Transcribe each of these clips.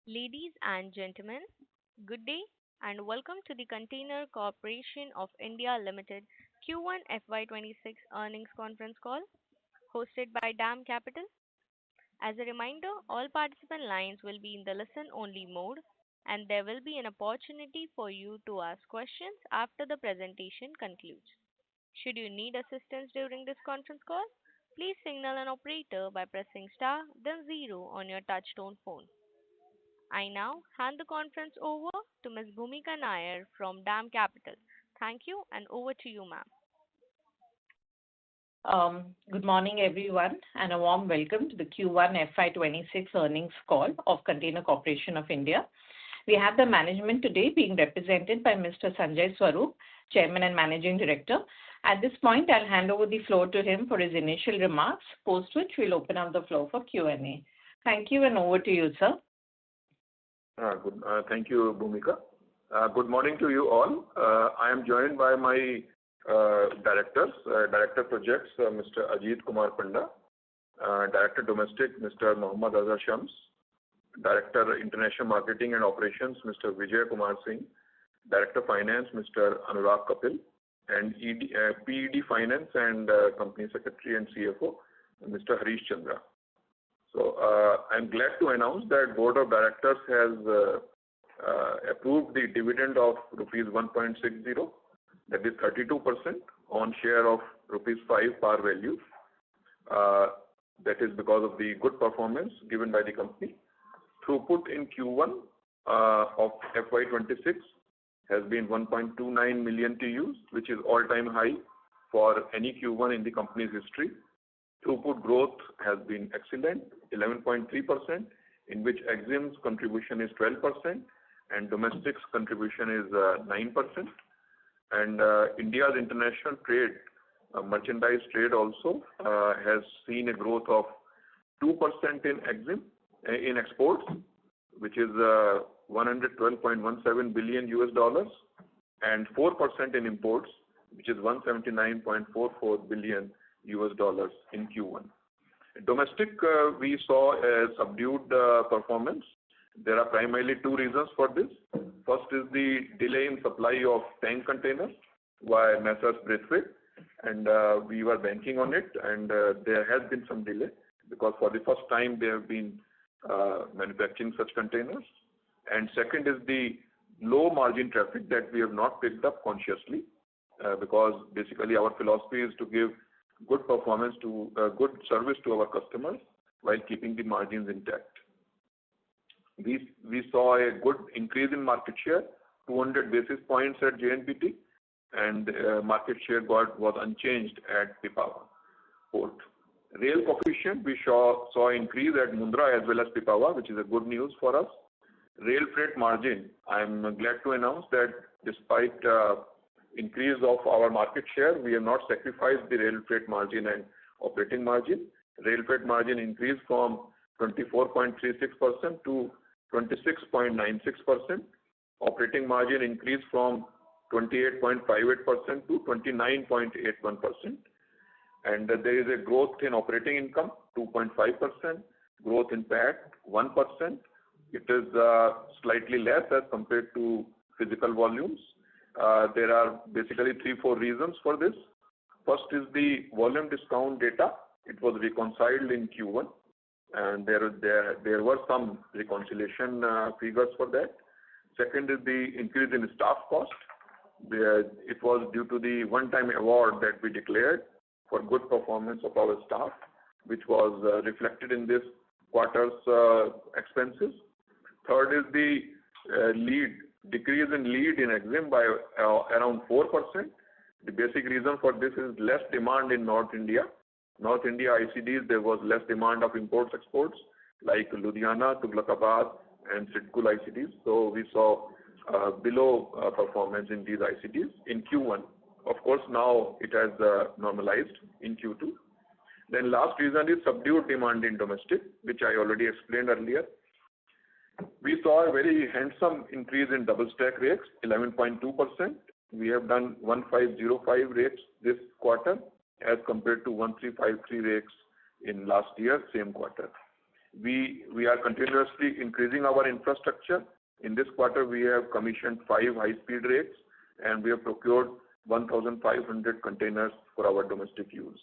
Ladies and gentlemen, good day and welcome to the Container Corporation of India Limited Q1 FY26 earnings conference call hosted by DAM Capital. As a reminder, all participant lines will be in the listen only mode and there will be an opportunity for you to ask questions after the presentation concludes. Should you need assistance during this conference call, please signal an operator by pressing star then zero on your touchtone phone. I now hand the conference over to Ms. Bhumika Nair from DAM Capital. Thank you and over to you, ma'am. Good morning, everyone, and a warm welcome to the Q1 FY26 earnings call of Container Corporation of India. We have the management today being represented by Mr. Sanjay Swarup, Chairman and Managing Director. At this point, I'll hand over the floor to him for his initial remarks, post which we'll open up the floor for Q&A. Thank you and over to you, sir. Thank you, Bhumika. Good morning to you all. I am joined by my directors, Director Projects, Mr. Ajit Kumar Panda, Director Domestic, Mr. Mohammad Azhar Shams, Director International Marketing and Operations, Mr. Vijay Kumar Singh, Director Finance, Mr. Anurag Kapil, and PED Finance and Company Secretary and CFO, Mr. Harish Chandra. So I'm glad to announce that Board of Directors has approved the dividend of rupees 1.60, that is 32% on share of rupees 5 par value. That is because of the good performance given by the company. Throughput in Q1 of FY26 has been 1.29 million TEUs, which is all-time high for any Q1 in the company's history. Throughput growth has been excellent, 11.3%, in which EXIM's contribution is 12% and domestic's contribution is 9%. And India's international trade, merchandise trade also has seen a growth of 2% in EXIM, in exports, which is $112.17 billion US, and 4% in imports, which is $179.44 billion US in Q1. Domestic, we saw a subdued performance. There are primarily two reasons for this. First is the delay in supply of tank containers by Messrs. Braithwaite, and we were banking on it, and there has been some delay because for the first time they have been manufacturing such containers. And second is the low margin traffic that we have not picked up consciously because basically our philosophy is to give good performance to good service to our customers while keeping the margins intact. We saw a good increase in market share, 200 basis points at JNPT, and market share was unchanged at Pipavav port. Rail coefficient, we saw increase at Mundra as well as Pipavav, which is a good news for us. Rail freight margin, I'm glad to announce that despite increase of our market share, we have not sacrificed the rail freight margin and operating margin. Rail freight margin increased from 24.36% to 26.96%. Operating margin increased from 28.58% to 29.81%. And there is a growth in operating income, 2.5%, growth in PAT, 1%. It is slightly less as compared to physical volumes. There are basically 3-4 reasons for this. First is the volume discount data. It was reconciled in Q1, and there were some reconciliation figures for that. Second is the increase in staff cost. It was due to the one-time award that we declared for good performance of our staff, which was reflected in this quarter's expenses. Third is the decrease in lead in EXIM by around 4%. The basic reason for this is less demand in North India. North India ICDs, there was less demand of imports exports like Ludhiana, Tughlakabad and Sidkul ICDs. So we saw below performance in these ICDs in Q1. Of course, now it has normalized in Q2. Then last reason is subdued demand in domestic, which I already explained earlier. We saw a very handsome increase in double stack rakes, 11.2%. We have done 1505 rakes this quarter as compared to 1353 rakes in last year, same quarter. We are continuously increasing our infrastructure. In this quarter, we have commissioned 5 high-speed rakes, and we have procured 1,500 containers for our domestic use.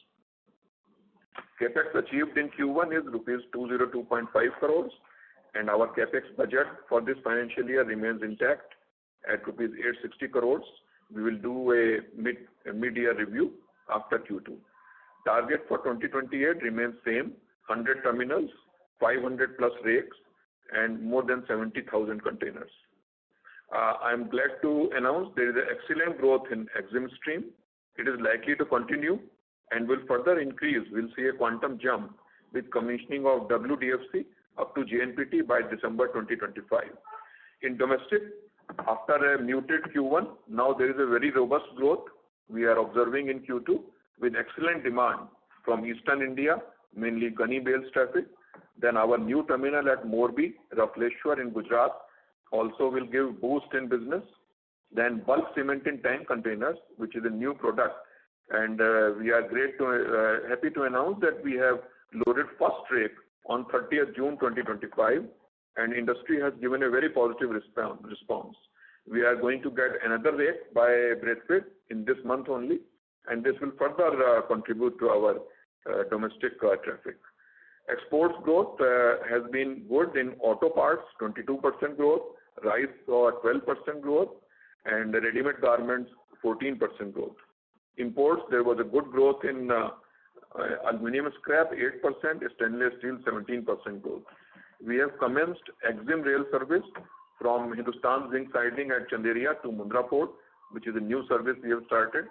Capex achieved in Q1 is rupees 202.5 crores, and our Capex budget for this financial year remains intact at rupees 860 crores. We will do a mid-year review after Q2. Target for 2028 remains same, 100 terminals, 500 plus rakes, and more than 70,000 containers. I am glad to announce there is an excellent growth in EXIM stream. It is likely to continue and will further increase. We'll see a quantum jump with commissioning of WDFC up to JNPT by December 2025. In domestic, after a muted Q1, now there is a very robust growth we are observing in Q2 with excellent demand from Eastern India, mainly Gunny Bales traffic. Then our new terminal at Morbi, Rafleshwar in Gujarat also will give boost in business. Then bulk cement in tank containers, which is a new product. And we are happy to announce that we have loaded first rake on 30th June 2025, and industry has given a very positive response. We are going to get another rake by Braithwaite in this month only, and this will further contribute to our domestic traffic. Exports growth has been good in auto parts, 22% growth, rice saw 12% growth, and ready-made garments 14% growth. Imports, there was a good growth in aluminium scrap 8%, stainless steel 17% growth. We have commenced EXIM rail service from Hindustan Zinc Siding at Chanderia to Mundra Port, which is a new service we have started.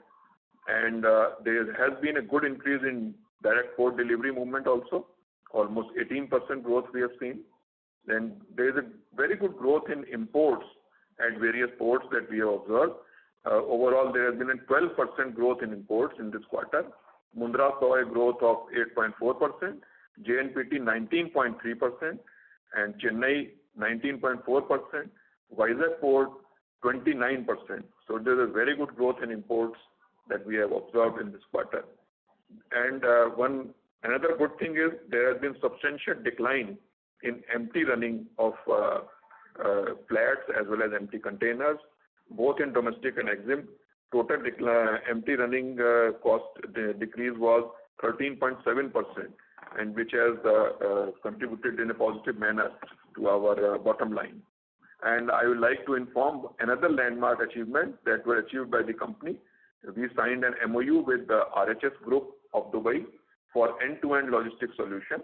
And there has been a good increase in direct port delivery movement also, almost 18% growth we have seen. Then there is a very good growth in imports at various ports that we have observed. Overall, there has been a 12% growth in imports in this quarter. Mundra saw a growth of 8.4%, JNPT 19.3%, and Chennai 19.4%, Vizag port 29%. So there is a very good growth in imports that we have observed in this quarter. And another good thing is there has been substantial decline in empty running of flats as well as empty containers, both in domestic and EXIM. Total empty running cost decrease was 13.7%, and which has contributed in a positive manner to our bottom line. And I would like to inform another landmark achievement that were achieved by the company. We signed an MOU with the RHS Group of Dubai for end-to-end logistics solution,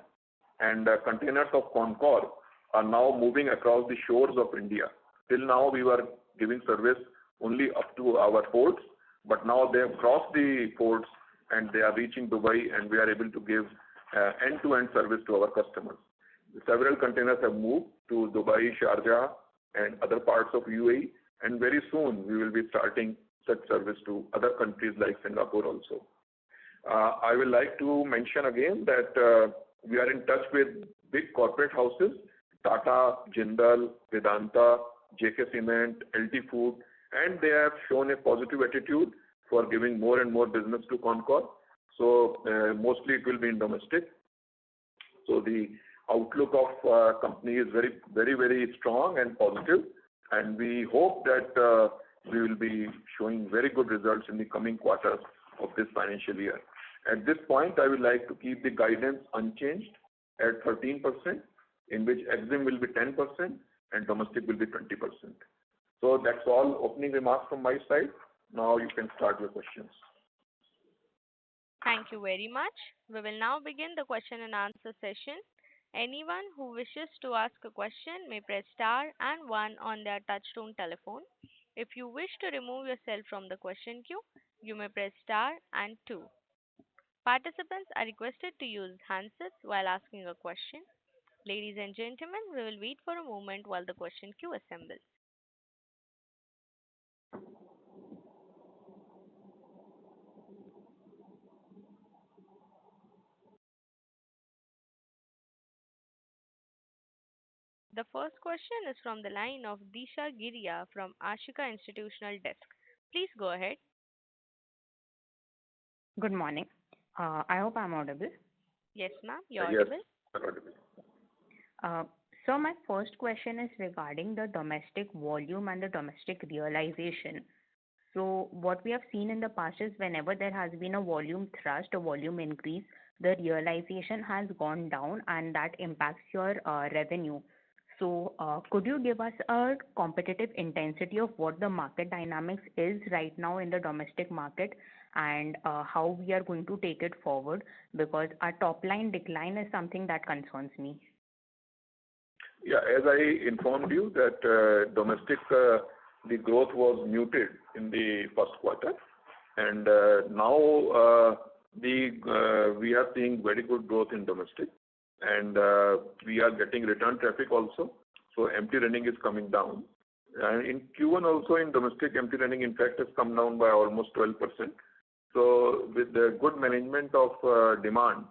and containers of Concor are now moving across the shores of India. Till now, we were giving service only up to our ports, but now they have crossed the ports and they are reaching Dubai, and we are able to give end-to-end service to our customers. Several containers have moved to Dubai, Sharjah, and other parts of UAE, and very soon we will be starting such service to other countries like Singapore also. I would like to mention again that we are in touch with big corporate houses, Tata, Jindal, Vedanta, JK Cement, LT Food, and they have shown a positive attitude for giving more and more business to Concor. So mostly it will be in domestic. So the outlook of company is very strong and positive, and we hope that we will be showing very good results in the coming quarters of this financial year. At this point, I would like to keep the guidance unchanged at 13%, in which EXIM will be 10% and domestic will be 20%. So that's all opening remarks from my side. Now you can start your questions. Thank you very much. We will now begin the question and answer session. Anyone who wishes to ask a question may press star and one on their touchtone telephone. If you wish to remove yourself from the question queue, you may press star and two. Participants are requested to use handsets while asking a question. Ladies and gentlemen, we will wait for a moment while the question queue assembles. The first question is from the line of Disha Giriya from Ashika Institutional Desk. Please go ahead. Good morning. I hope I'm audible. Yes, ma'am, you're Yes, audible. audible. So my first question is regarding the domestic volume and the domestic realization. So what we have seen in the past is whenever there has been a volume thrust, a volume increase, the realization has gone down and that impacts your revenue. So could you give us a competitive intensity of what the market dynamics is right now in the domestic market and how we are going to take it forward? Because our top line decline is something that concerns me. Yeah, as I informed you that domestic, the growth was muted in the first quarter, and now we are seeing very good growth in domestic, and we are getting return traffic also. So empty running is coming down. And in Q1 also in domestic, empty running in fact has come down by almost 12%. So with the good management of demand,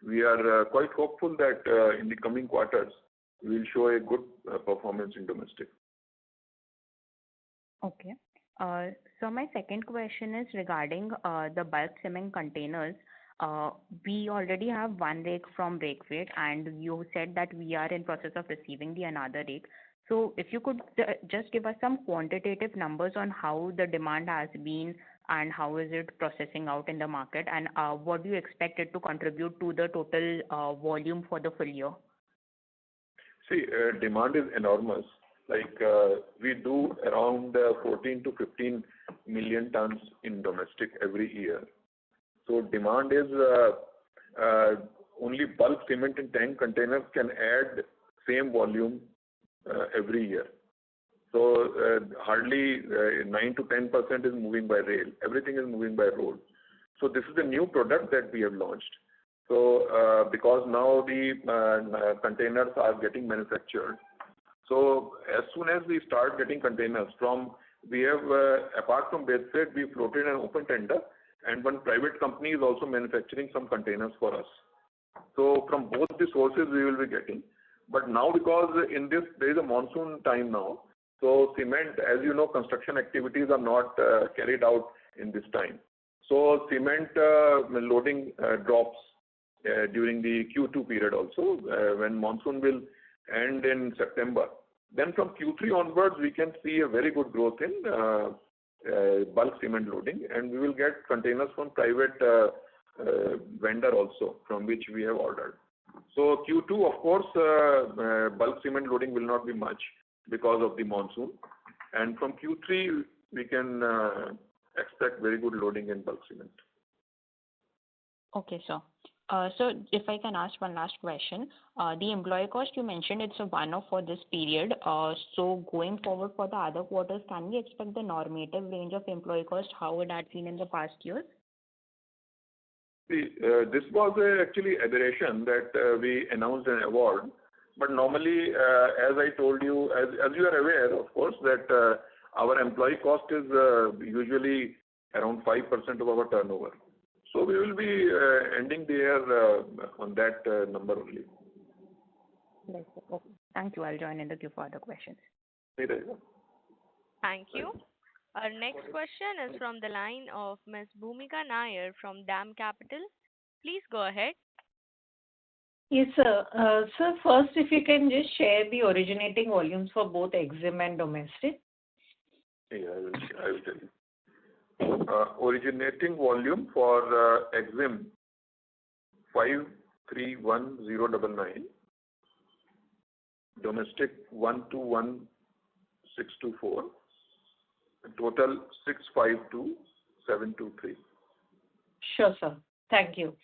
we are quite hopeful that in the coming quarters, we will show a good performance in domestic. Okay. So my second question is regarding the bulk cement containers. We already have one rake from Braithwaite, and you said that we are in process of receiving the another rake. So if you could just give us some quantitative numbers on how the demand has been and how is it processing out in the market, and what do you expect it to contribute to the total volume for the full year? See, demand is enormous. Like we do around 14 to 15 million tons in domestic every year. So demand is only bulk cement in tank containers can add same volume every year. So hardly 9 to 10% is moving by rail. Everything is moving by road. So this is a new product that we have launched. So because now the containers are getting manufactured, so as soon as we start getting containers from, we have apart from Braithwaite, we floated an open tender, and one private company is also manufacturing some containers for us. So from both the sources we will be getting. But now because in this there is a monsoon time now, so cement, as you know, construction activities are not carried out in this time. So cement loading drops during the Q2 period also, when monsoon will end in September. Then from Q3 onwards, we can see a very good growth in bulk cement loading, and we will get containers from private vendor also, from which we have ordered. So Q2, of course, bulk cement loading will not be much because of the monsoon, and from Q3 we can expect very good loading in bulk cement. Okay, sir. So if I can ask one last question, the employee cost you mentioned it's a one-off for this period. So going forward for the other quarters, can we expect the normative range of employee cost how it had been in the past years? See, this was actually aberration that we announced an award. But normally, as I told you, as you are aware, of course, that our employee cost is usually around 5% of our turnover. So we will be ending the year on that number only. Yes, sir. Okay. Thank you. I'll join in the queue for other questions. Thank you. Our next question is from the line of Ms. Bhumika Nair from DAM Capital. Please go ahead. Yes, sir. Sir, first, if you can just share the originating volumes for both EXIM and domestic. Yeah, I will tell you. Originating volume for EXIM 531,099, domestic 121,624, total 652,723. Sure, sir. Thank you.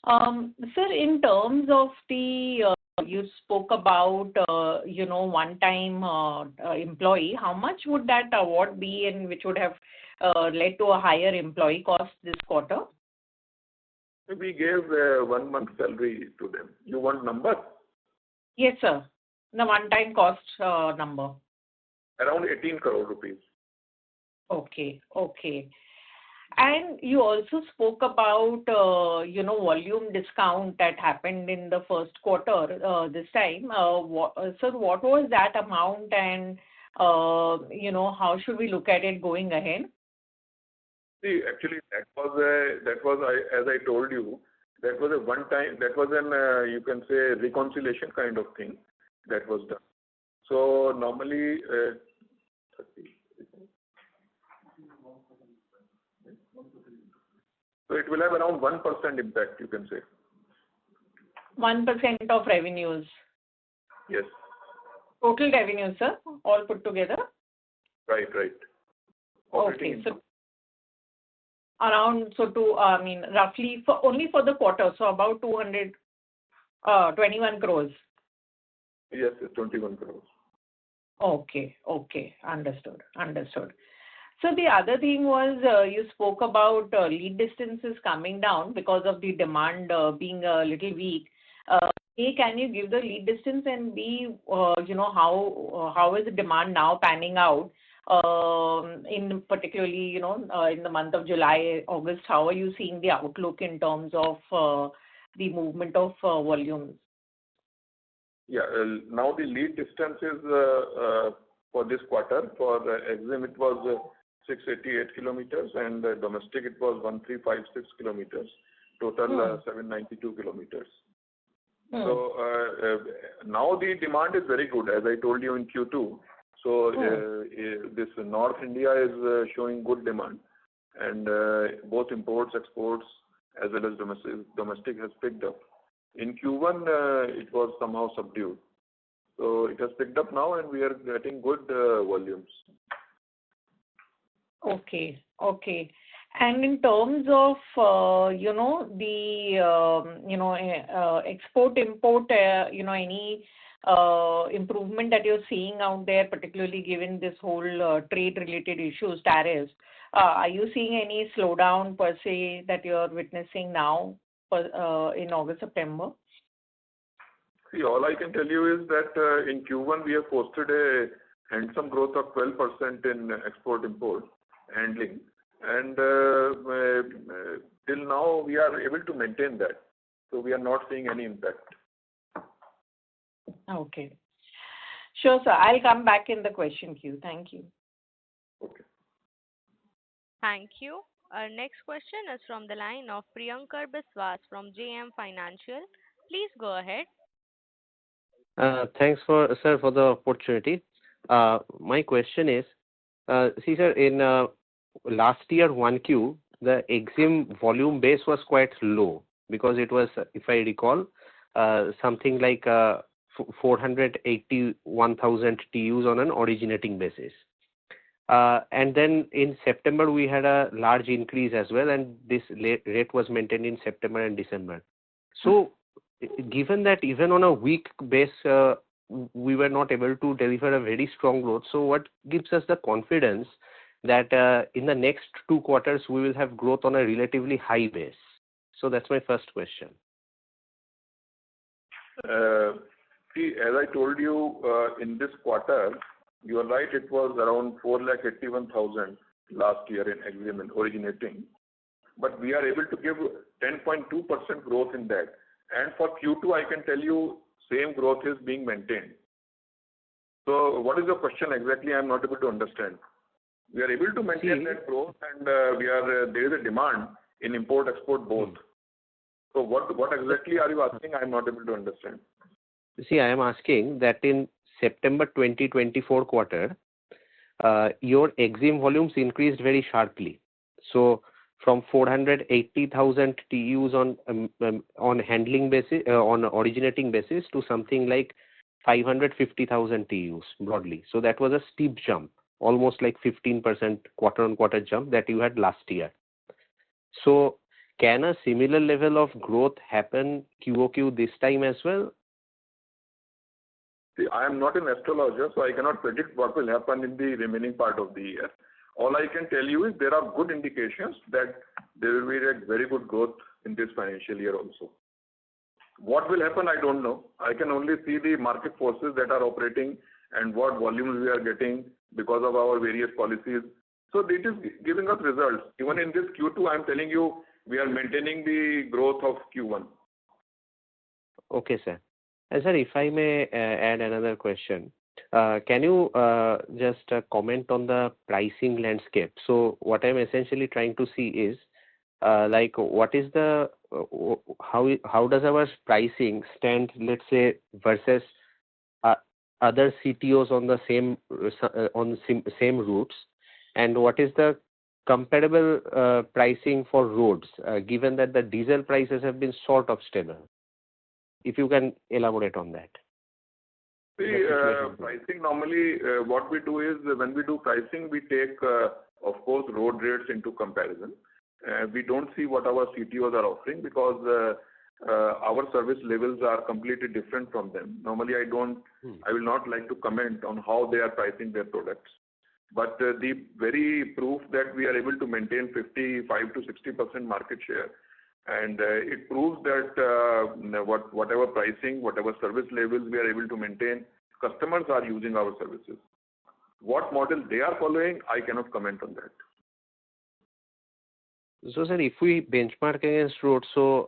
Sir, in terms of the you spoke about one-time employee. How much would that award be, and which would have led to a higher employee cost this quarter? We gave 1 month salary to them. You want number? Yes, sir. The one-time cost number. Around 18 crore rupees. Okay. And you also spoke about, volume discount that happened in the first quarter this time. Sir, what was that amount, and, how should we look at it going ahead? See, actually, that was as I told you, that was a one-time, that was an, you can say, reconciliation kind of thing. that was done. So normally, 30. So it will have around 1% impact, you can say. 1% of revenues. Yes. Total revenue, sir, all put together? Right. Okay. So around, roughly only for the quarter, so about 21 crores. Yes, 21 crores. Okay. Understood. So the other thing was you spoke about lead distances coming down because of the demand being a little weak. A, can you give the lead distance, and B, how is the demand now panning out? In particularly, in the month of July, August, how are you seeing the outlook in terms of the movement of volumes? Yeah, now the lead distance is for this quarter. For EXIM it was 688 kilometers, and domestic it was 1356 kilometers. Total 792 kilometers. So now the demand is very good, as I told you in Q2. So this North India is showing good demand, and both imports, exports, as well as domestic has picked up. In Q1, it was somehow subdued. So it has picked up now, and we are getting good volumes. Okay. And in terms of, export, import, any improvement that you're seeing out there, particularly given this whole trade-related issues, tariffs, are you seeing any slowdown per se that you're witnessing now in August, September? See, all I can tell you is that in Q1 we have posted a handsome growth of 12% in export-import handling. And till now, we are able to maintain that. So we are not seeing any impact. Okay. Sure, sir. I'll come back in the question queue. Thank you. Okay. Thank you. Our next question is from the line of Priyankar Biswas from JM Financial. Please go ahead. Thanks for the opportunity. My question is, see sir, in last year 1Q, the EXIM volume base was quite low because it was, if I recall, something like 481,000 TUs on an originating basis. And then in September, we had a large increase as well, and this rate was maintained in September and December. So, given that even on a weak base, we were not able to deliver a very strong growth, so what gives us the confidence that in the next 2 quarters, we will have growth on a relatively high base? So that's my first question. See, as I told you, in this quarter, you are right, it was around 481,000 last year in EXIM and originating. But we are able to give 10.2% growth in that. And for Q2, I can tell you, same growth is being maintained. So what is your question exactly? I am not able to understand. We are able to maintain that growth, and there is a demand in import-export both. So what exactly are you asking? I am not able to understand. See, I am asking that in September 2024 quarter, your EXIM volumes increased very sharply. So from 480,000 TUs on handling basis, on originating basis, to something like 550,000 TUs broadly. So that was a steep jump, almost like 15% quarter-on-quarter jump that you had last year. So can a similar level of growth happen QOQ this time as well? See, I am not an astrologer, so I cannot predict what will happen in the remaining part of the year. All I can tell you is there are good indications that there will be a very good growth in this financial year also. What will happen, I don't know. I can only see the market forces that are operating and what volumes we are getting because of our various policies. So it is giving us results. Even in this Q2, I am telling you, we are maintaining the growth of Q1. Okay, sir. And sir, if I may add another question, can you just comment on the pricing landscape? So what I'm essentially trying to see is, what is the, how does our pricing stand, let's say, versus other CTOs on the same routes, and what is the comparable pricing for roads, given that the diesel prices have been sort of stable? If you can elaborate on that. See, pricing normally, what we do is when we do pricing, we take, of course, road rates into comparison. We don't see what our CTOs are offering because our service levels are completely different from them. Normally, I will not like to comment on how they are pricing their products. But the very proof that we are able to maintain 55 to 60% market share, and it proves that whatever pricing, whatever service levels we are able to maintain, customers are using our services. What model they are following, I cannot comment on that. So, sir, if we benchmark against roads, so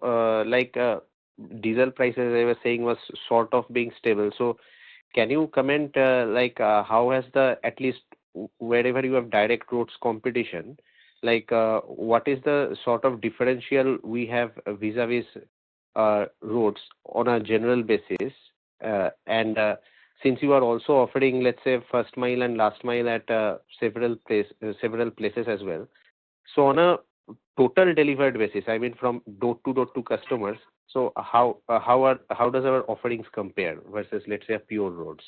diesel prices, I was saying, was sort of being stable. So, can you comment how has at least wherever you have direct roads competition, what is the sort of differential we have vis-a-vis roads on a general basis? And since you are also offering, let's say, first mile and last mile at several places as well. So on a total delivered basis, I mean from door to customers, so how does our offerings compare versus, let's say, pure roads?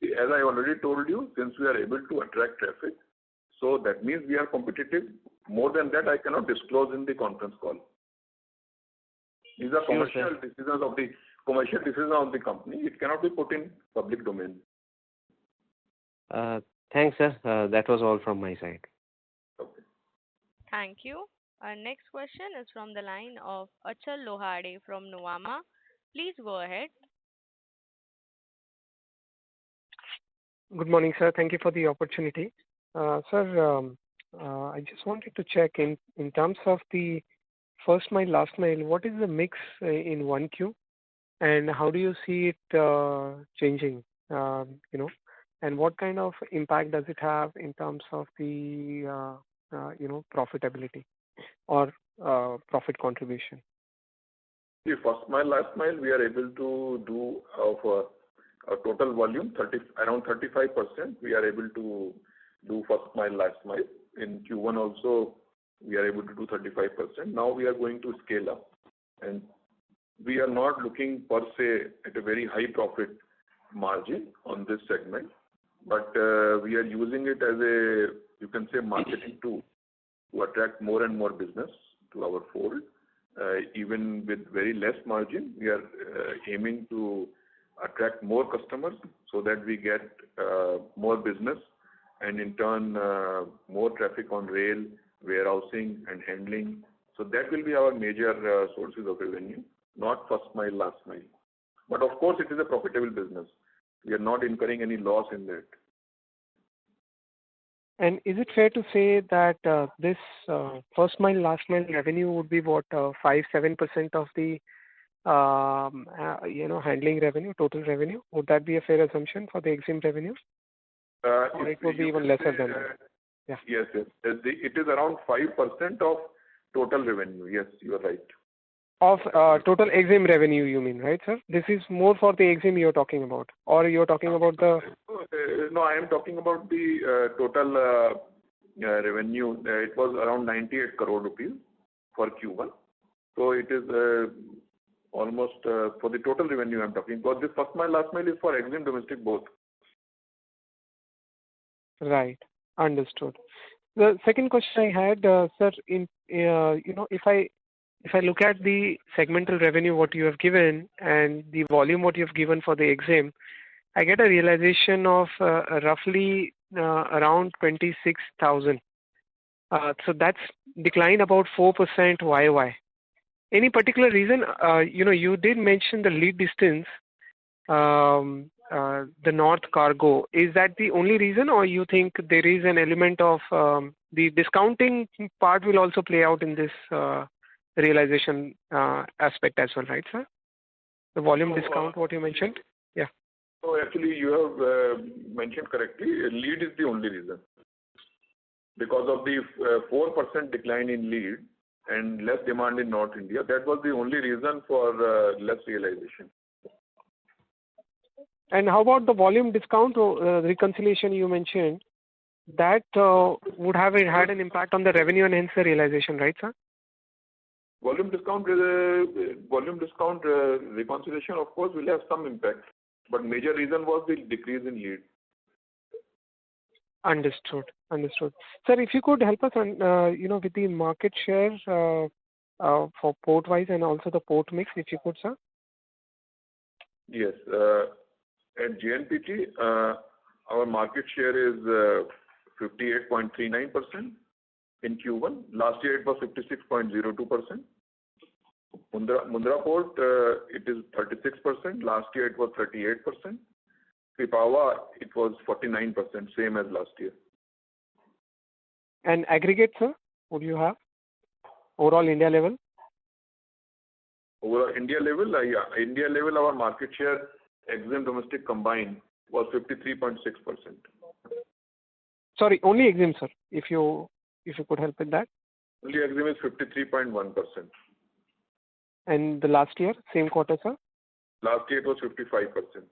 As I already told you, since we are able to attract traffic, so that means we are competitive. More than that, I cannot disclose in the conference call. These are commercial decisions of the company. It cannot be put in public domain. Thanks, sir. That was all from my side. Okay. Thank you. Our next question is from the line of Achal Lohade from Nuvama. Please go ahead. Good morning, sir. Thank you for the opportunity. Sir, I just wanted to check in terms of the first mile, last mile, what is the mix in 1Q and how do you see it changing, and what kind of impact does it have in terms of the, profitability or profit contribution? The first mile, last mile, we are able to do of a total volume, around 35%, we are able to do first mile, last mile. In Q1 also, we are able to do 35%. Now we are going to scale up. And we are not looking per se at a very high profit margin on this segment, but we are using it as a, you can say, marketing tool to attract more and more business to our fold. Even with very less margin, we are aiming to attract more customers so that we get more business and in turn more traffic on rail, warehousing and handling. So that will be our major sources of revenue, not first mile, last mile. But of course, it is a profitable business. We are not incurring any loss in that. And is it fair to say that this first mile, last mile revenue would be what, 5-7% of the handling revenue, total revenue? Would that be a fair assumption for the EXIM revenue? Or it would be even lesser than that? Yeah. Yes. It is around 5% of total revenue. Yes, you are right. Of total EXIM revenue, you mean, right, sir? This is more for the EXIM you're talking about, or you're talking about the... No, I am talking about the total revenue. It was around 98 crore rupees for Q1. So it is almost for the total revenue I'm talking about. This first mile, last mile is for EXIM domestic both. Right. Understood. The second question I had, sir, if I look at the segmental revenue, what you have given, and the volume, what you have given for the EXIM, I get a realization of roughly around 26,000. So that's declined about 4% YOY. Any particular reason? You did mention the lead distance, the North Cargo. Is that the only reason, or you think there is an element of the discounting part will also play out in this realization aspect as well, right, sir? The volume discount, what you mentioned? Yeah. So actually, you have mentioned correctly. Lead is the only reason. Because of the 4% decline in lead and less demand in North India, that was the only reason for less realization. And how about the volume discount reconciliation you mentioned? That would have had an impact on the revenue and hence the realization, right, sir? Volume discount reconciliation, of course, will have some impact, but major reason was the decrease in lead. Understood. Sir, if you could help us with the market share for port-wise and also the port mix, if you could, sir. Yes. At JNPT, our market share is 58.39% in Q1. Last year it was 56.02%. Mundra Port, it is 36%. Last year it was 38%. Pipavav, it was 49%, same as last year. And aggregate, sir, would you have? Overall India level? Overall India level, India level, our market share, EXIM domestic combined, was 53.6%. Sorry, only EXIM, sir, if you could help with that. Only EXIM is 53.1%. And the last year, same quarter, sir? Last year it was 55%.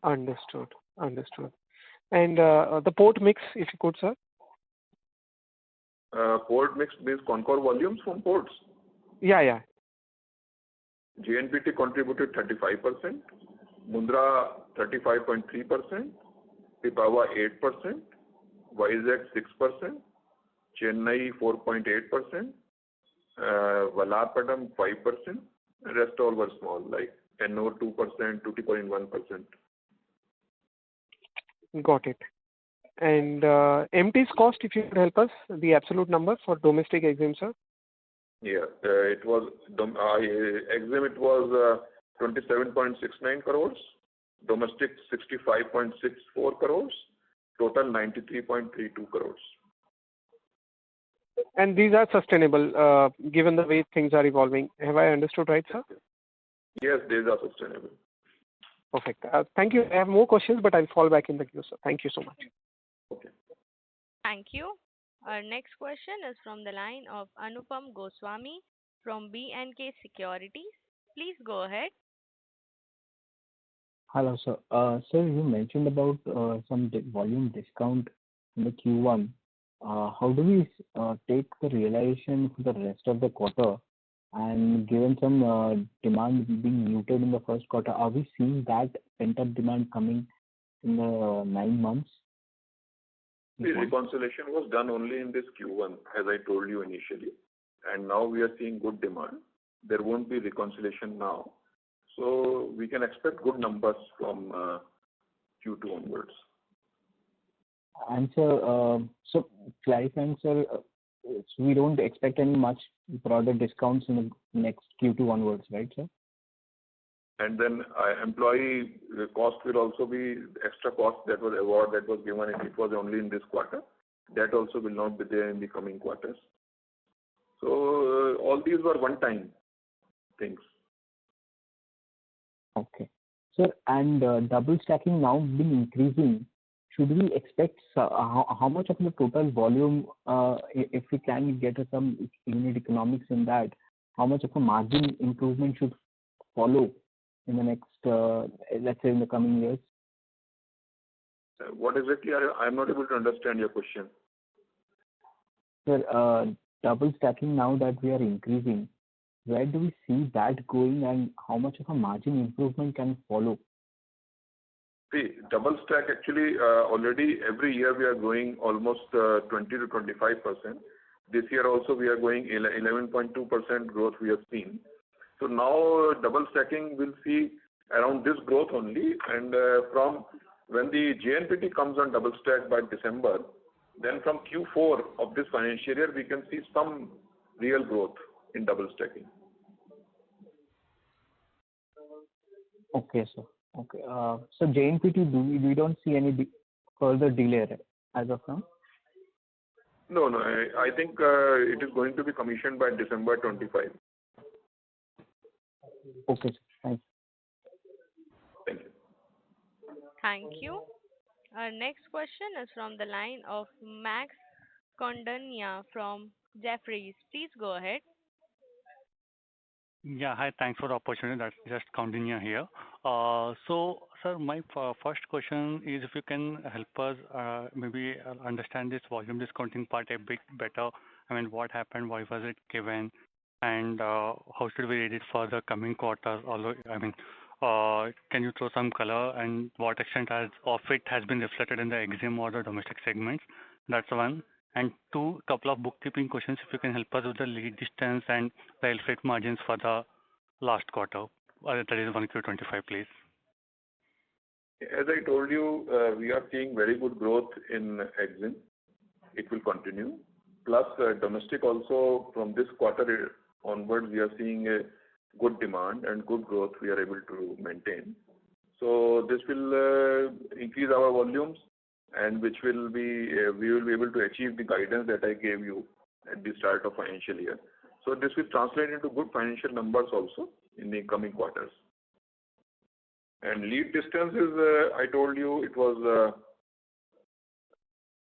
Understood. And the port mix, if you could, sir? Port mix means Concor volumes from ports. Yeah. JNPT contributed 35%, Mundra 35.3%, Pipavav 8%, Vizag 6%, Chennai 4.8%, Vallarpadam 5%, rest all were small, like Ennore 2%, 2.1%. Got it. And MT's cost, if you could help us, the absolute number for domestic EXIM, sir? Yeah, it was EXIM. It was 27.69 crores, domestic 65.64 crores, total 93.32 crores. And these are sustainable, given the way things are evolving. Have I understood right, sir? Yes, these are sustainable. Perfect. Thank you. I have more questions, but I'll fall back in the queue, sir. Thank you so much. Okay. Thank you. Our next question is from the line of Anupam Goswami from B&K Securities. Please go ahead. Hello, sir. Sir, you mentioned about some volume discount in the Q1. How do we take the realization for the rest of the quarter? And given some demand being muted in the first quarter, are we seeing that pent-up demand coming in the 9 months? The reconciliation was done only in this Q1, as I told you initially. And now we are seeing good demand. There won't be reconciliation now. So we can expect good numbers from Q2 onwards. And sir, so clarifying, sir, so we don't expect any much broader discounts in the next Q2 onwards, right, sir? And then employee cost will also be extra cost that was award that was given. It was only in this quarter. That also will not be there in the coming quarters. So all these were one-time things. Okay. Sir, and double stacking now been increasing. Should we expect how much of the total volume, if we can get some unit economics in that, how much of a margin improvement should follow in the next, let's say, in the coming years? What exactly? I'm not able to understand your question. Sir, double stacking now that we are increasing, where do we see that going and how much of a margin improvement can follow? See, double stack actually already every year we are going almost 20 to 25%. This year also we are going 11.2% growth we have seen. So now double stacking will see around this growth only, and from when the JNPT comes on double stack by December, then from Q4 of this financial year we can see some real growth in double stacking. Okay, sir. Okay. So JNPT, we don't see any further delay as of now? No. I think it is going to be commissioned by December 25. Okay, sir. Thanks. Thank you. Thank you. Our next question is from the line of Max Condania from Jefferies. Please go ahead. Yeah, hi. Thanks for the opportunity. That's just Condania here. Sir, my first question is if you can help us maybe understand this volume discounting part a bit better. I mean, what happened? Why was it given? And how should we read it for the coming quarters? Although, I mean, can you throw some color and what extent of it has been reflected in the EXIM or the domestic segments? That's one. And two, couple of bookkeeping questions, if you can help us with the lead distance and the air freight margins for the last quarter. That is 1Q25, please. As I told you, we are seeing very good growth in EXIM. It will continue. Plus, domestic also from this quarter onwards, we are seeing a good demand and good growth we are able to maintain. So this will increase our volumes, and which will be we will be able to achieve the guidance that I gave you at the start of financial year. So this will translate into good financial numbers also in the coming quarters. And lead distance is, I told you, it was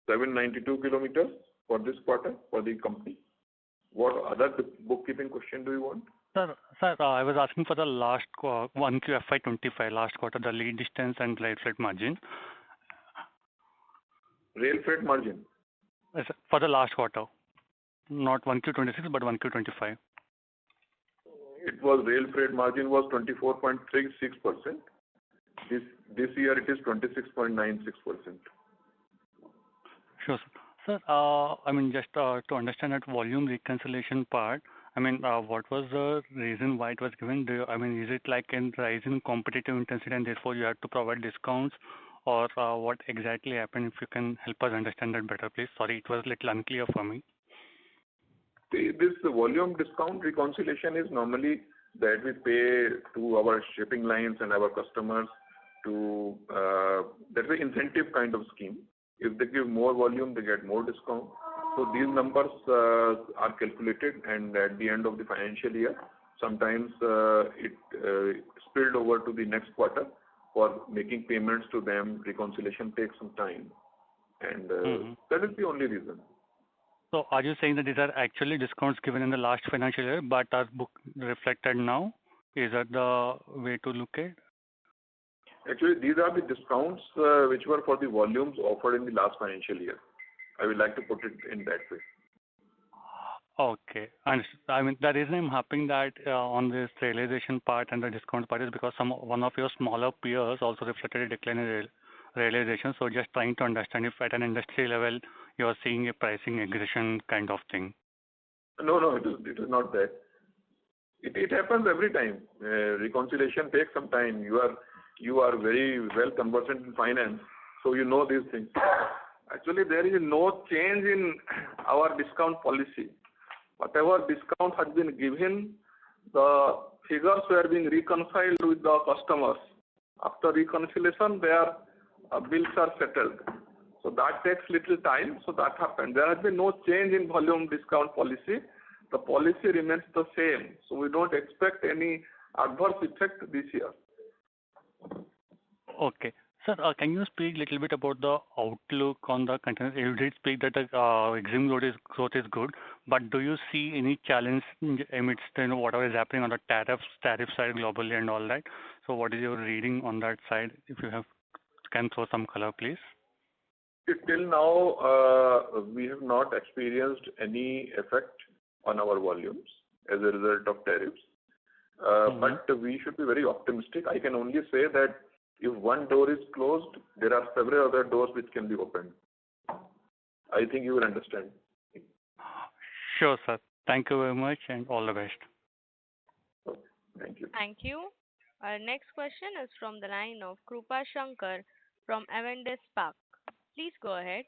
792 kilometers for this quarter for the company. What other bookkeeping question do you want? Sir, I was asking for the last 1Q FY25, last quarter, the lead distance and rail freight margin. Rail freight margin? Yes, for the last quarter. Not 1Q26, but 1Q25. It was rail freight margin was 24.36%. This year it is 26.96%. Sure, sir. Sir, I mean, just to understand that volume reconciliation part, I mean, what was the reason why it was given? I mean, is it like a rise in competitive intensity and therefore you had to provide discounts, or what exactly happened? If you can help us understand that better, please. Sorry, it was a little unclear for me. This volume discount reconciliation is normally that we pay to our shipping lines and our customers to, that's an incentive kind of scheme. If they give more volume, they get more discount. So these numbers are calculated, and at the end of the financial year, sometimes it spilled over to the next quarter for making payments to them. Reconciliation takes some time, and that is the only reason. So are you saying that these are actually discounts given in the last financial year but are reflected now? Is that the way to look at it? Actually, these are the discounts which were for the volumes offered in the last financial year. I would like to put it in that way. Okay. And I mean, the reason I'm harping that on this realization part and the discount part is because one of your smaller peers also reflected a decline in realization. So just trying to understand if at an industry level you are seeing a pricing aggression kind of thing. No, it is not that. It happens every time. Reconciliation takes some time. You are very well conversant in finance, so you know these things. Actually, there is no change in our discount policy. Whatever discount has been given, the figures were being reconciled with the customers. After reconciliation, their bills are settled. So that takes little time. So that happened. There has been no change in volume discount policy. The policy remains the same. So we don't expect any adverse effect this year. Okay. Sir, can you speak a little bit about the outlook on the container? You did speak that the EXIM growth is good, but do you see any challenge amidst whatever is happening on the tariff side globally and all that? So what is your reading on that side? If you can throw some color, please. Till now, we have not experienced any effect on our volumes as a result of tariffs. But we should be very optimistic. I can only say that if one door is closed, there are several other doors which can be opened. I think you will understand. Sure, sir. Thank you very much and all the best. Okay. Thank you. Thank you. Our next question is from the line of Krupa Shankar from Avendus Spark. Please go ahead.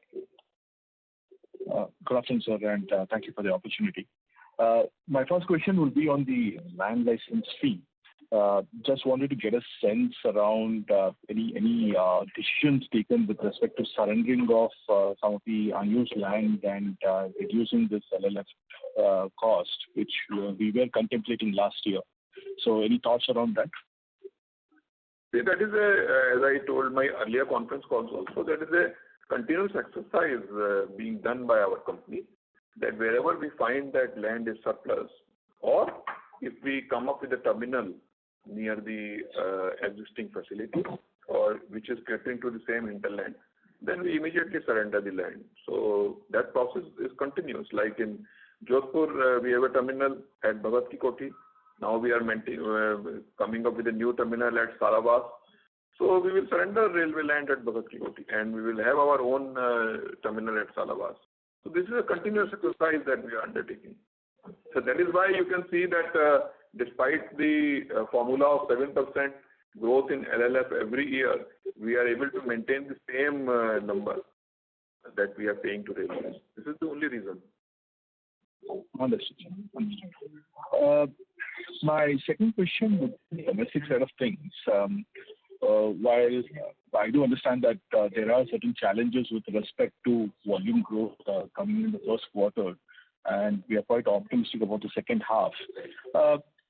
Good afternoon, sir, and thank you for the opportunity. My first question will be on the land license fee. Just wanted to get a sense around any decisions taken with respect to surrendering of some of the unused land and reducing this LLF cost, which we were contemplating last year. So any thoughts around that? That is as I told my earlier conference calls also, that is a continuous exercise being done by our company, that wherever we find that land is surplus, or if we come up with a terminal near the existing facility or which is catering to the same hinterland, then we immediately surrender the land. So that process is continuous. Like in Jodhpur, we have a terminal at Bhagat Ki Koti. Now we are coming up with a new terminal at Sarawat. So we will surrender railway land at Bhagat Ki Koti and we will have our own terminal at Sarawat. So this is a continuous exercise that we are undertaking. So that is why you can see that despite the formula of 7% growth in LLF every year, we are able to maintain the same number that we are paying to railways. This is the only reason. Understood. My second question would be the domestic side of things. While I do understand that there are certain challenges with respect to volume growth coming in the first quarter, and we are quite optimistic about the second half.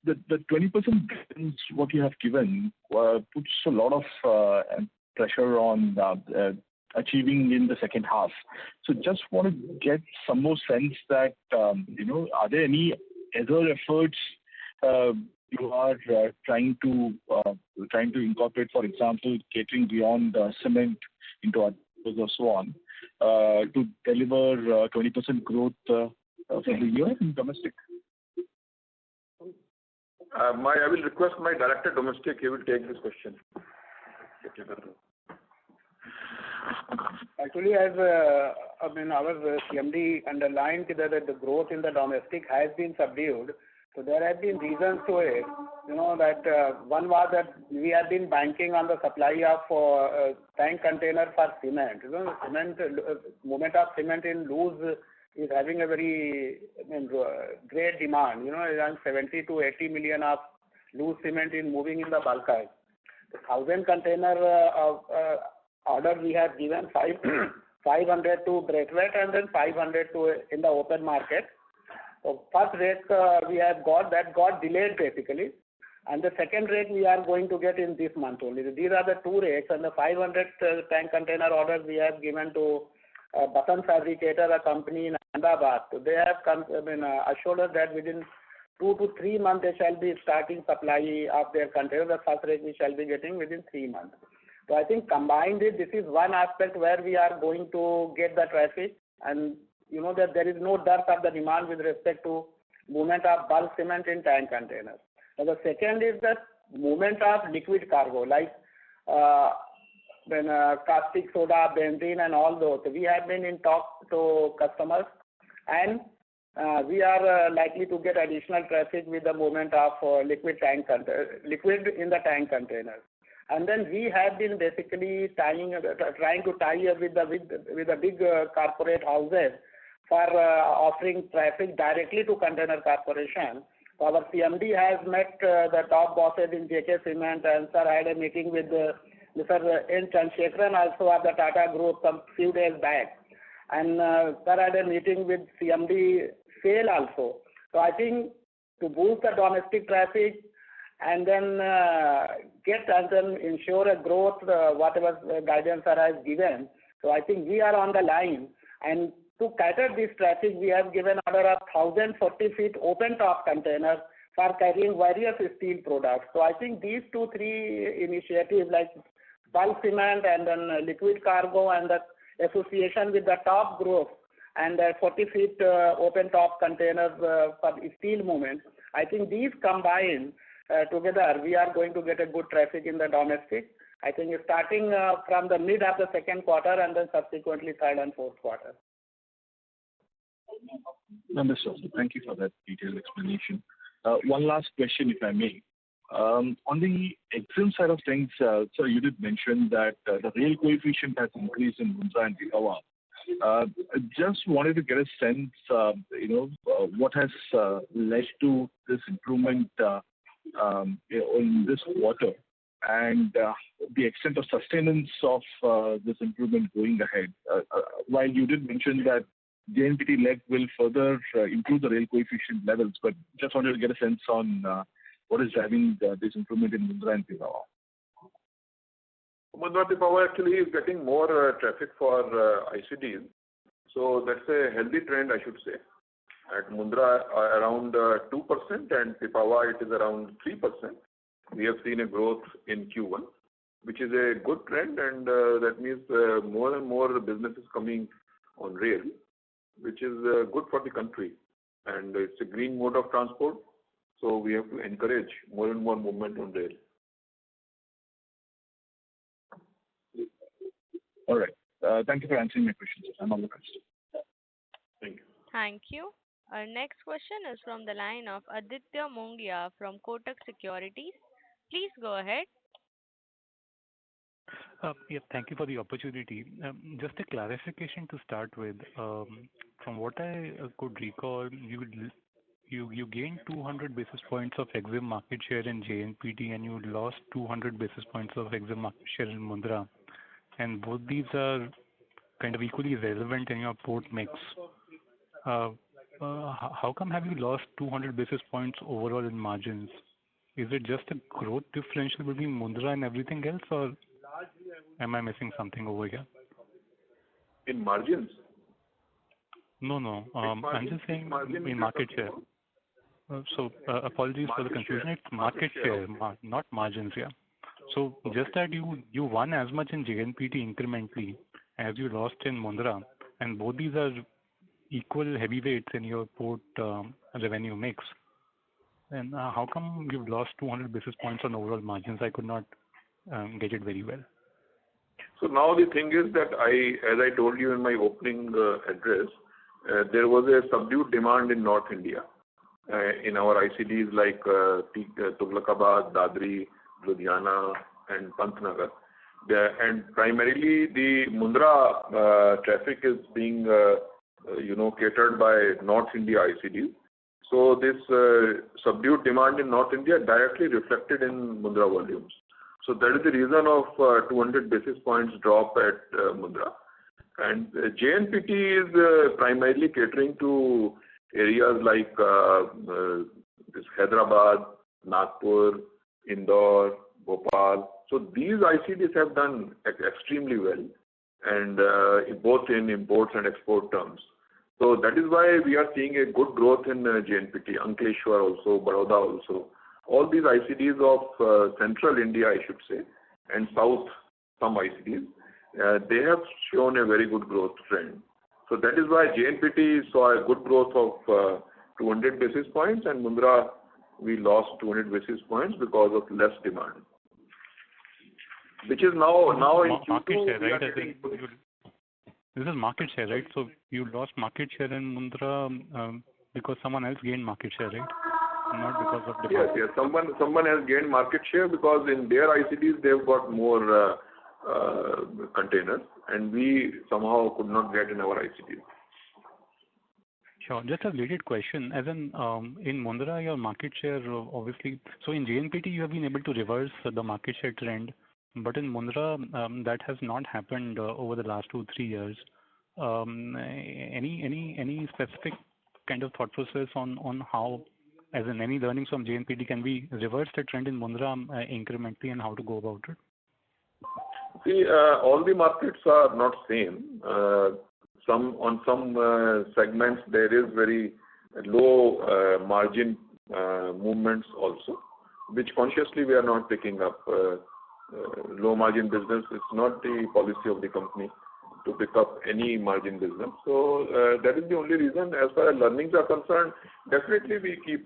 The 20% guidance what you have given puts a lot of pressure on achieving in the second half. So just want to get some more sense that are there any other efforts you are trying to incorporate, for example, catering beyond cement into others or so on, to deliver 20% growth for the year in domestic? I will request my director domestic, he will take this question. Actually, as our CMD underlined that the growth in the domestic has been subdued. So there have been reasons to it. That one was that we have been banking on the supply of tank container for cement. Movement of cement in loose is having a very great demand. Around 70 to 80 million of loose cement is moving in the bulkers. 1,000 container order we have given 500 to Braithwaite and then 500 to in the open market. So first rate we have got that got delayed basically, and the second rate we are going to get in this month only. These are the two rates, and the 500 tank container orders we have given to Batan Fabricator, a company in Ahmedabad. So they have assured us that within 2 to 3 months they shall be starting supply of their container. The first rate we shall be getting within 3 months. So I think combined this is one aspect where we are going to get the traffic, and that there is no dearth of the demand with respect to movement of bulk cement in tank containers. Now the second is the movement of liquid cargo like caustic soda, benzene and all those. We have been in talk to customers, and we are likely to get additional traffic with the movement of liquid in the tank containers. And then we have been basically trying to tie up with the big corporate houses for offering traffic directly to container corporation. So our CMD has met the top bosses in JK Cement, and sir had a meeting with Mr. N. Chandrasekaran also of the Tata Group some few days back, and sir had a meeting with CMD SAIL also. So I think to boost the domestic traffic and then get and then ensure a growth, whatever guidance sir has given. So I think we are on the line, and to cater this traffic, we have given order of 1,040 feet open top containers for carrying various steel products. So I think these 2-3 initiatives like bulk cement and then liquid cargo and the association with the top group and 40 feet open top containers for steel movement, I think these combined together, we are going to get a good traffic in the domestic. I think starting from the mid of the second quarter and then subsequently third and fourth quarter. Understood. Thank you for that detailed explanation. One last question, if I may. On the EXIM side of things, so you did mention that the rail coefficient has increased in Mundra and Pipavav. Just wanted to get a sense, what has led to this improvement in this quarter, and the extent of sustenance of this improvement going ahead. While you did mention that JNPT leg will further improve the rail coefficient levels, but just wanted to get a sense on what is driving this improvement in Mundra and Pipavav. Mundra Pipavav actually is getting more traffic for ICDs, so that's a healthy trend, I should say. At Mundra around 2% and Pipavav it is around 3%. we have seen a growth in Q1, which is a good trend, and that means more and more business is coming on rail, which is good for the country. And it's a green mode of transport, so we have to encourage more and more movement on rail. All right. Thank you for answering my questions, and all the best. Thank you. Thank you. Our next question is from the line of Aditya Mongia from Kotak Securities. Please go ahead. Yeah, thank you for the opportunity. Just a clarification to start with. From what I could recall, you gained 200 basis points of EXIM market share in JNPT, and you lost 200 basis points of EXIM market share in Mundra. And both these are kind of equally relevant in your port mix. How come have you lost 200 basis points overall in margins? Is it just a growth differential between Mundra and everything else, or am I missing something over here? In margins? No. I'm just saying in market share. Apologies for the confusion. It's market share, not margins, yeah. So just that you won as much in JNPT incrementally as you lost in Mundra, and both these are equal heavyweights in your port revenue mix. And how come you've lost 200 basis points on overall margins? I could not get it very well. So now the thing is that as I told you in my opening address, there was a subdued demand in North India in our ICDs like Tughlakabad, Dadri, Ludhiana, and Pantnagar. And primarily the Mundra traffic is being catered by North India ICDs. So this subdued demand in North India directly reflected in Mundra volumes. So that is the reason of 200 basis points drop at Mundra. And JNPT is primarily catering to areas like this Hyderabad, Nagpur, Indore, Bhopal. So these ICDs have done extremely well, and both in imports and export terms. So that is why we are seeing a good growth in JNPT, Ankleshwar also, Baroda also. All these ICDs of central India, I should say, and south, some ICDs, they have shown a very good growth trend. So that is why JNPT saw a good growth of 200 basis points, and Mundra we lost 200 basis points because of less demand. Which is now in market Q2, share, right? This is market share, right? So you lost market share in Mundra because someone else gained market share, right? Not because of demand. Yes. Someone has gained market share because in their ICDs they've got more containers, and we somehow could not get in our ICDs. Sure. Just a related question. As in Mundra, your market share obviously. So in JNPT, you have been able to reverse the market share trend, but in Mundra, that has not happened over the last 2-3 years. Any specific kind of thought process on how, as in any learnings from JNPT, can we reverse the trend in Mundra incrementally, and how to go about it? See, all the markets are not same. On some segments there is very low margin movements also, which consciously we are not picking up. Low margin business is not the policy of the company to pick up any margin business. So that is the only reason. As far as learnings are concerned, definitely we keep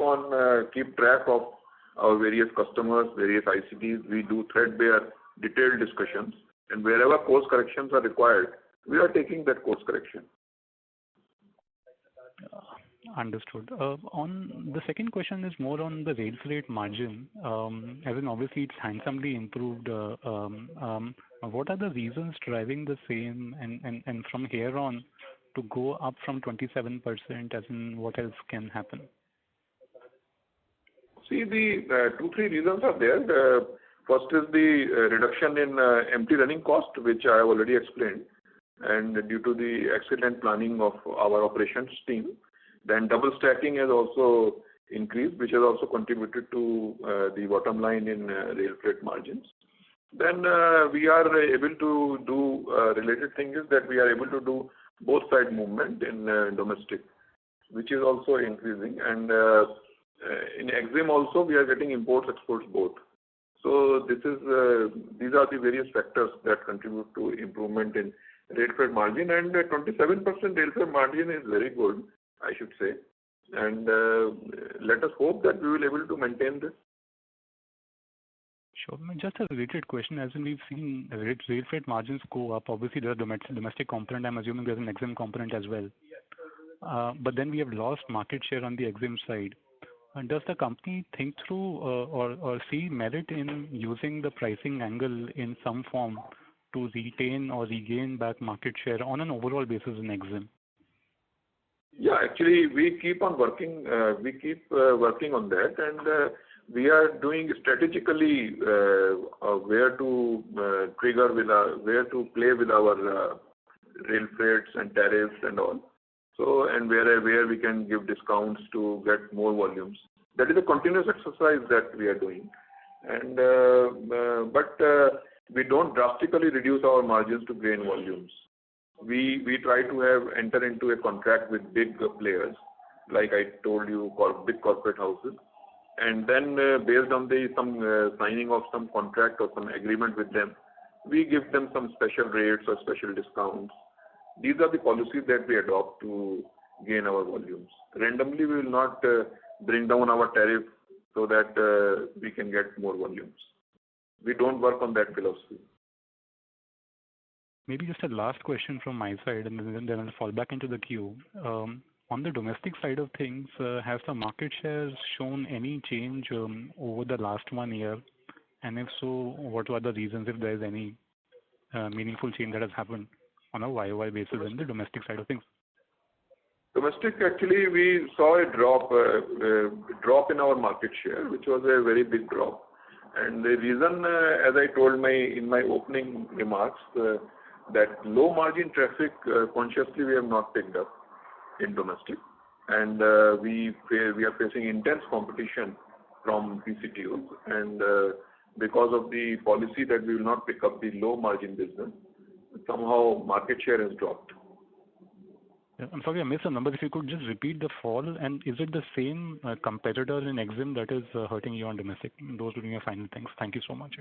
track of our various customers, various ICDs. We do threadbare detailed discussions, and wherever course corrections are required, we are taking that course correction. Understood. On the second question is more on the rail freight margin. As in obviously it's handsomely improved. What are the reasons driving the same, and from here on to go up from 27%? As in what else can happen? See, the 2-3 reasons are there. First is the reduction in empty running cost, which I have already explained, and due to the excellent planning of our operations team. Then double stacking has also increased, which has also contributed to the bottom line in rail freight margins. Then we are able to do related thing is that we are able to do both side movement in domestic, which is also increasing. And in EXIM also we are getting imports, exports both. So these are the various factors that contribute to improvement in rail freight margin, and 27% rail freight margin is very good, I should say. And let us hope that we will be able to maintain this. Sure. Just a related question, as in we've seen rail freight margins go up. Obviously, there's a domestic component. I'm assuming there's an EXIM component as well. But then we have lost market share on the EXIM side. And does the company think through or see merit in using the pricing angle in some form to retain or regain back market share on an overall basis in EXIM? Yeah, actually, we keep on working. Working on that, and we are doing strategically where to trigger where to play with our rail freights and tariffs and all. So, and where we can give discounts to get more volumes. That is a continuous exercise that we are doing, and but we don't drastically reduce our margins to gain volumes. We try to enter into a contract with big players, like I told you, big corporate houses, and then based on some signing of some contract or some agreement with them, we give them some special rates or special discounts. These are the policies that we adopt to gain our volumes. Randomly, we will not bring down our tariff so that we can get more volumes. We don't work on that philosophy. Maybe just a last question from my side, and then I'll fall back into the queue. On the domestic side of things, has the market shares shown any change over the last 1 year? And if so, what were the reasons, if there is any meaningful change that has happened on a YOY basis in the domestic side of things? Domestic, actually, we saw a drop in our market share, which was a very big drop. And the reason, as I told in my opening remarks, that low margin traffic consciously we have not picked up in domestic, and we are facing intense competition from PCTOs, and because of the policy that we will not pick up the low margin business, somehow market share has dropped. I'm sorry, I missed the number. If you could just repeat the fall, and is it the same competitor in EXIM that is hurting you on domestic? Those would be my final things. Thank you so much.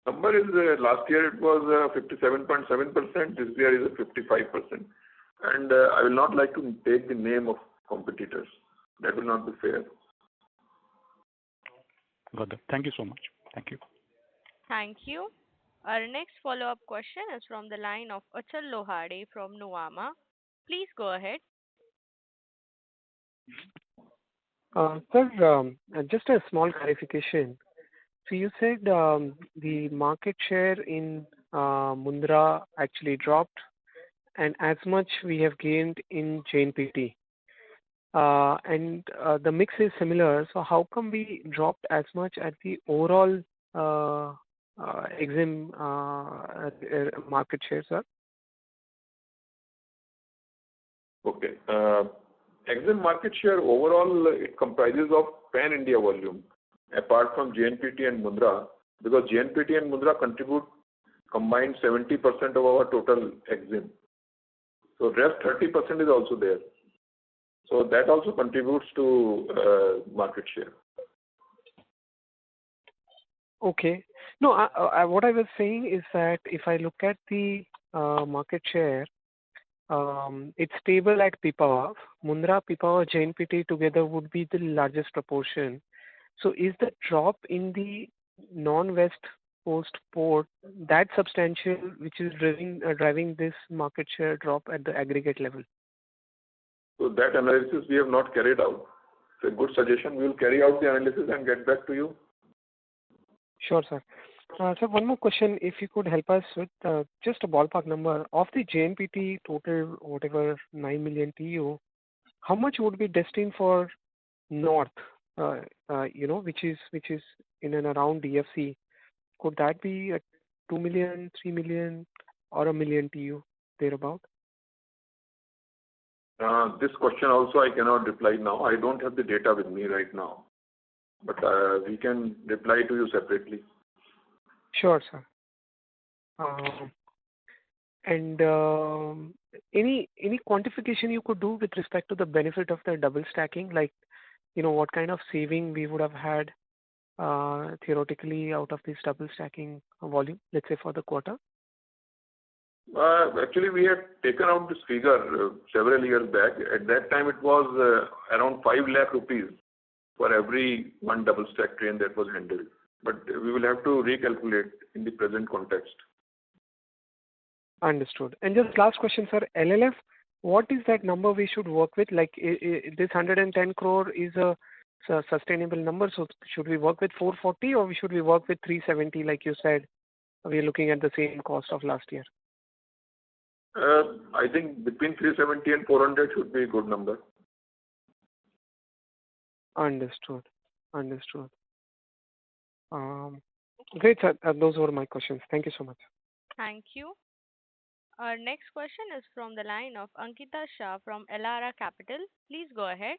Number is last year it was 57.7%. This year is 55%, and I will not like to take the name of competitors. That will not be fair. Got that. Thank you so much. Thank you. Thank you. Our next follow-up question is from the line of Achal Lohade from Nuvama. Please go ahead. Sir, just a small clarification. So you said the market share in Mundra actually dropped, and as much we have gained in JNPT. And the mix is similar. So how come we dropped as much at the overall EXIM market share, sir? Okay. EXIM market share overall, it comprises of pan-India volume, apart from JNPT and Mundra, because JNPT and Mundra contribute combined 70% of our total EXIM. So rest 30% is also there. So that also contributes to market share. Okay. No, what I was saying is that if I look at the market share, it's stable at Pipavav. Mundra, Pipavav, JNPT together would be the largest proportion. So is the drop in the non-West Coast port that substantial, which is driving this market share drop at the aggregate level? So that analysis we have not carried out. It's a good suggestion. We will carry out the analysis and get back to you. Sure, sir. Sir, one more question. If you could help us with just a ballpark number of the JNPT total, whatever 9 million TU, how much would be destined for North? Which is in and around DFC. Could that be 2 million, 3 million, or 1 million TU thereabout? This question also I cannot reply now. I don't have the data with me right now, but we can reply to you separately. Sure, sir. And any quantification you could do with respect to the benefit of the double stacking, like what kind of saving we would have had theoretically out of this double stacking volume, let's say for the quarter? Actually, we had taken out this figure several years back. At that time, it was around 5 lakh rupees for every one double stack train that was handled. But we will have to recalculate in the present context. Understood. And just last question, sir. LLF, what is that number we should work with? Like this 110 crore is a sustainable number. So should we work with 440 or should we work with 370? Like you said, we are looking at the same cost of last year. I think between 370 and 400 should be a good number. Understood. Great, sir. Those were my questions. Thank you so much. Thank you. Our next question is from the line of Ankita Shah from Elara Capital. Please go ahead.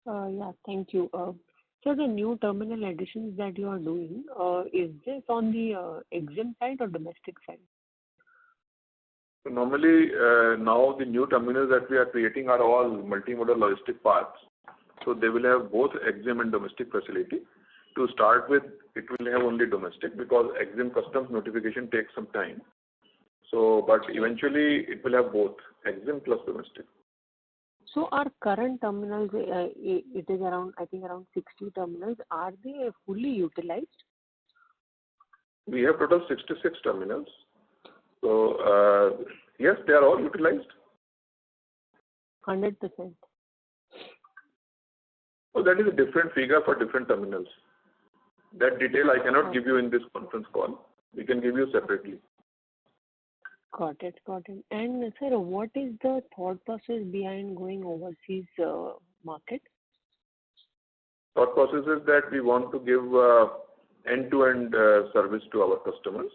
Yeah, thank you. So the new terminal additions that you are doing, is this on the EXIM side or domestic side? So normally, now the new terminals that we are creating are all multimodal logistic parks. So they will have both EXIM and domestic facility. To start with, it will have only domestic because EXIM customs notification takes some time. So, but eventually it will have both EXIM plus domestic. So our current terminals, it is around, I think around 60 terminals. Are they fully utilized? We have total 66 terminals. So, yes, they are all utilized. 100%. So that is a different figure for different terminals. That detail I cannot give you in this conference call. We can give you separately. Got it. And sir, what is the thought process behind going overseas market? Thought process is that we want to give end-to-end service to our customers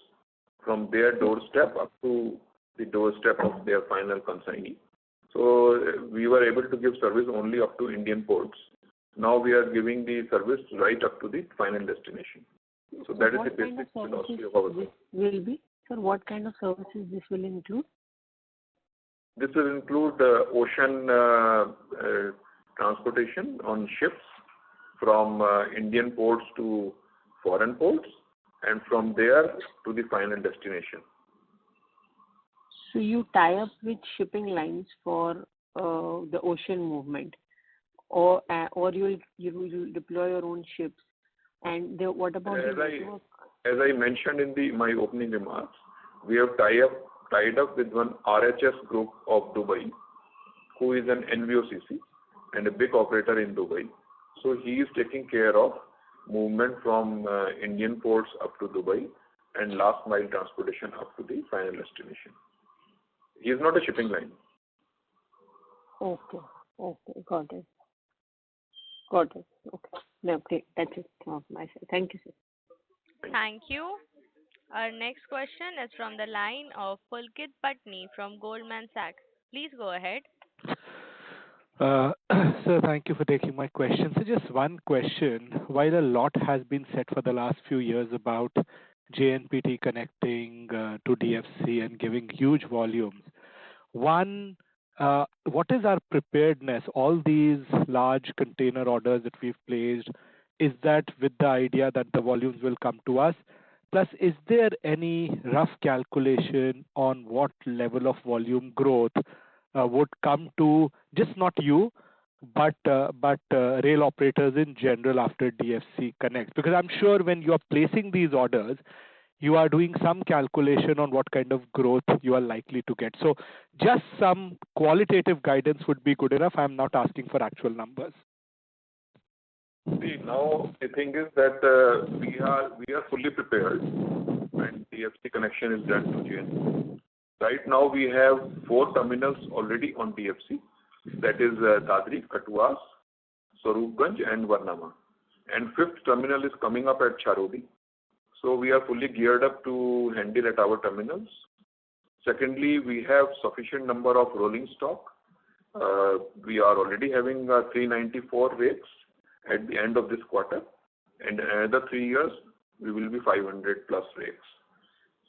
from their doorstep up to the doorstep of their final consignee. So we were able to give service only up to Indian ports. Now we are giving the service right up to the final destination. So that is the basic philosophy of our this will be? Sir, what kind of services this will include? This will include ocean transportation on ships from Indian ports to foreign ports and from there to the final destination. So you tie up with shipping lines for the ocean movement, or you will deploy your own ships. And what about the network? As I mentioned in my opening remarks, we have tied up with one RHS group of Dubai, who is an NVOCC and a big operator in Dubai. So he is taking care of movement from Indian ports up to Dubai and last mile transportation up to the final destination. He is not a shipping line. Okay, got it. Okay. No, okay, that's it from my side. Thank you, sir. Thank you. Our next question is from the line of Pulkit Patni from Goldman Sachs. Please go ahead. Sir, thank you for taking my question. So just one question. While a lot has been said for the last few years about JNPT connecting to DFC and giving huge volumes, what is our preparedness? All these large container orders that we've placed, is that with the idea that the volumes will come to us? Plus, is there any rough calculation on what level of volume growth would come to just not you, but rail operators in general after DFC connects? Because I'm sure when you are placing these orders, you are doing some calculation on what kind of growth you are likely to get. So just some qualitative guidance would be good enough. I'm not asking for actual numbers. See, now the thing is that we are fully prepared when DFC connection is done to JNPT. Right now we have 4 terminals already on DFC. That is Dadri, Kathuwas, Swarupganj and Varnama. And 5th terminal is coming up at Charodi. So we are fully geared up to handle at our terminals. Secondly, we have sufficient number of rolling stock. We are already having 394 rakes at the end of this quarter. And in another 3 years, we will be 500 plus rakes.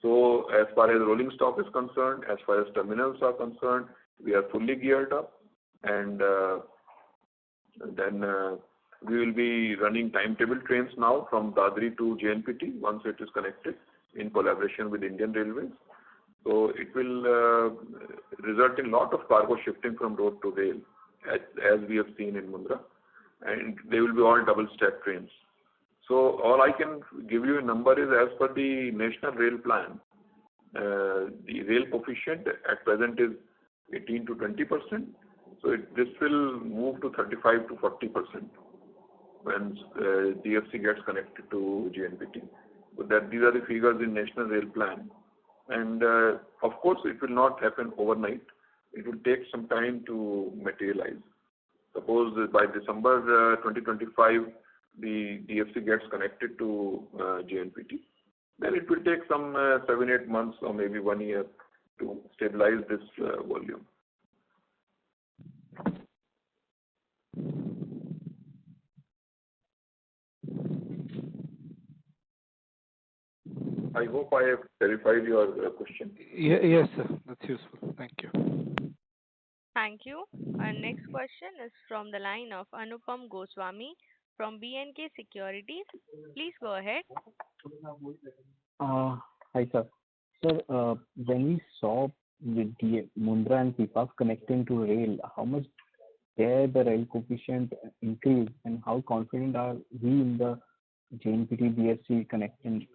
So as far as rolling stock is concerned, as far as terminals are concerned, we are fully geared up. And then We will be running timetable trains now from Dadri to JNPT once it is connected in collaboration with Indian Railways. So it will result in lot of cargo shifting from road to rail, as we have seen in Mundra, and they will be all double stack trains. So all I can give you a number is as per the National Rail Plan. The rail coefficient at present is 18 to 20%. So this will move to 35 to 40% when DFC gets connected to JNPT. So these are the figures in National Rail Plan. And of course, it will not happen overnight. It will take some time to materialize. Suppose by December 2025, the DFC gets connected to JNPT, then it will take some 7-8 months or maybe 1 year to stabilize this volume. I hope I have clarified your question. Yes, sir. That's useful. Thank you. Thank you. Our next question is from the line of Anupam Goswami from BNK Securities. Please go ahead. Hi, sir. Sir, when we saw the Mundra and Pipavav connecting to rail, how much there the rail coefficient increased, and how confident are we in the JNPT DFC connecting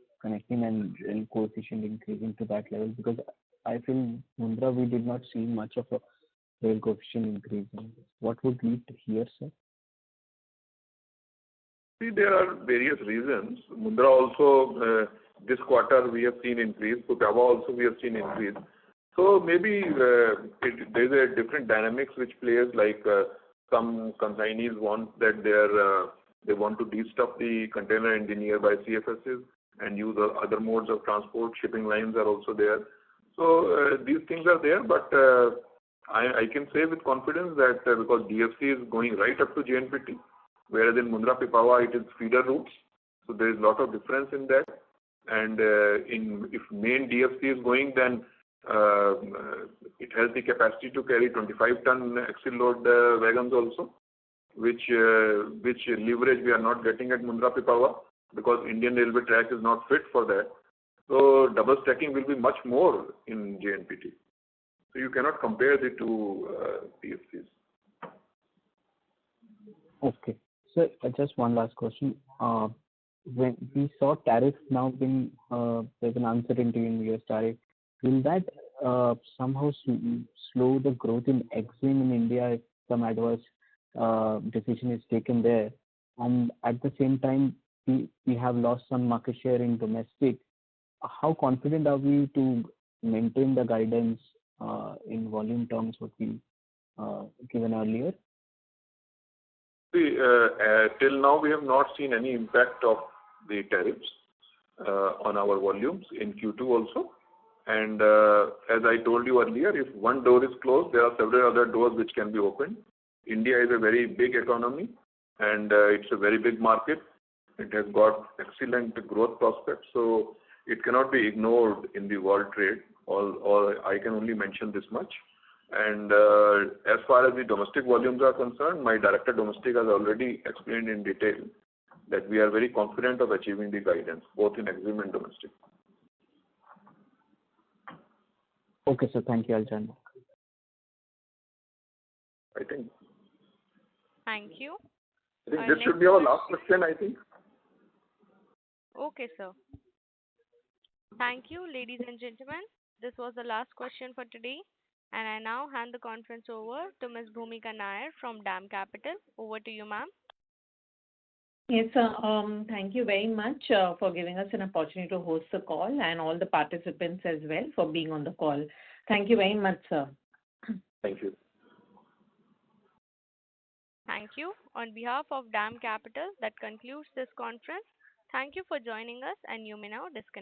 and rail coefficient increasing to that level? Because I feel Mundra we did not see much of a rail coefficient increase. What would lead to here, sir? See, there are various reasons. Mundra also, this quarter we have seen increase. Pipavav also we have seen increase. So maybe there is a different dynamics which plays, like some consignees want that they want to de-stuff the container in the nearby CFSs and use other modes of transport. Shipping lines are also there. So these things are there, but I can say with confidence that because DFC is going right up to JNPT, whereas in Mundra Pipavav it is feeder routes, so there is a lot of difference in that. And if main DFC is going, then it has the capacity to carry 25-ton axle load wagons also, which leverage we are not getting at Mundra Pipavav because Indian Railway track is not fit for that. So double stacking will be much more in JNPT. So you cannot compare the two DFCs. Okay. So just one last question. When we saw tariffs now being, there's an uncertainty in US tariff, will that somehow slow the growth in EXIM in India if some adverse decision is taken there? And at the same time, we have lost some market share in domestic. How confident are we to maintain the guidance in volume terms what we given earlier? See, till now we have not seen any impact of the tariffs on our volumes in Q2 also. And as I told you earlier, if one door is closed, there are several other doors which can be opened. India is a very big economy and it's a very big market. It has got excellent growth prospects, so it cannot be ignored in the world trade. Or I can only mention this much. And as far as the domestic volumes are concerned, my Director Domestic has already explained in detail that we are very confident of achieving the guidance, both in EXIM and domestic. Okay, sir. Thank you. I'll join back. I think. Thank you. I think this should be our last question, I think. Okay, sir. Thank you, ladies and gentlemen. This was the last question for today. And I now hand the conference over to Ms. Bhumika Nair from DAM Capital. Over to you, ma'am. Yes, sir. Thank you very much for giving us an opportunity to host the call, and all the participants as well for being on the call. Thank you very much, sir. Thank you. Thank you. On behalf of DAM Capital, that concludes this conference. Thank you for joining us, and you may now disconnect.